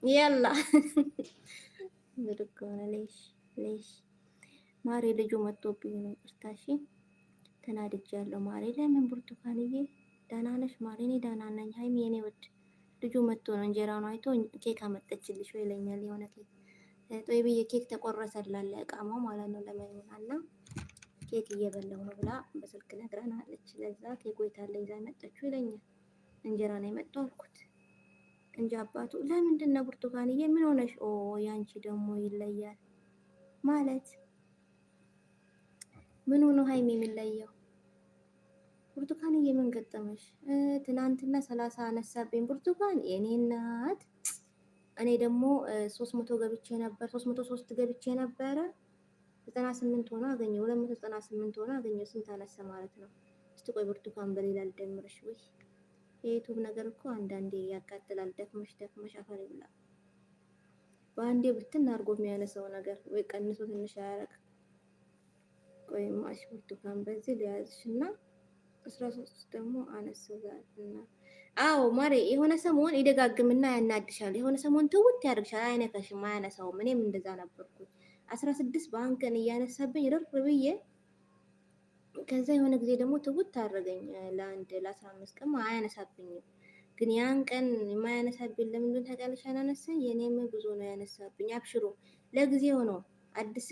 ያላ ብድግ ሆነ። ሌሽ ማሬ ልጁ መጥቶብኝ ነው። ይቅርታ እሺ፣ ተናድጃለሁ ማሬ። ለምን ብርቱካንዬ? ደህና ነሽ ማሬ? እኔ ደህና ነኝ። ሀይሚ የኔ ወድ ልጁ መጥቶ ነው እንጀራውን አይቶ ኬክ አመጣችልሽ ወይ ይለኛል። የሆነ ኬክ ጦይ ብዬ ኬክ ተቆረሰላለ እቃማው ማለት ነው ለመኝና እና ኬክ እየበላሁ ነው ብላ በስልክ ነግራናለች። ለዛ ኬክ ወይታለ ይዛ መጣችሁ ይለኛል። እንጀራ ነው የመጣው አልኩት እንጂ አባቱ ለምንድን ነው ብርቱካንዬ? ምን ሆነሽ? ኦ ያንቺ ደግሞ ይለያል ማለት ምን ሆኖ ሀይሚ የሚለየው? ብርቱካንዬ ምን ገጠመሽ? ትናንትና 30 አነሳብኝ ብርቱካን የኔ እናት። እኔ ደግሞ 300 ገብቼ ነበር 303 ገብቼ ነበረ 98 ሆኖ አገኘው 298 ሆኖ አገኘው። ስንት አነሳ ማለት ነው? እስቲ ቆይ ብርቱካን በሌላ ልደምርሽ። ወይ የዩቱብ ነገር እኮ አንዳንዴ ያቃጥላል። ደክመሽ ደክመሽ አፈር ይብላ። በአንዴ ብትን አድርጎ የሚያነሳው ነገር ወይ ቀንሶ ትንሽ አያረግ። ቆይ ማሽ ብርቱካን በዚህ ሊያዝሽና 13 ደግሞ አነሳዛልና። አዎ ማሬ የሆነ ሰሞን ይደጋግምና ያናድሻል። የሆነ ሰሞን ትውት ያደርግሻል። አይነካሽም፣ አያነሳውም። እኔም እንደዛ ነበርኩኝ። 16 በአንከን እያነሳብኝ ርር ብዬ ከዛ የሆነ ጊዜ ደግሞ ትውት አደረገኝ። ለ15 ቀን አያነሳብኝም። ግን ያን ቀን የማያነሳብኝ ለምንድን ታውቂያለሽ? አላነሳኝ የኔም ብዙ ነው ያነሳብኝ። አብሽሮ ለጊዜው ነው አዲስ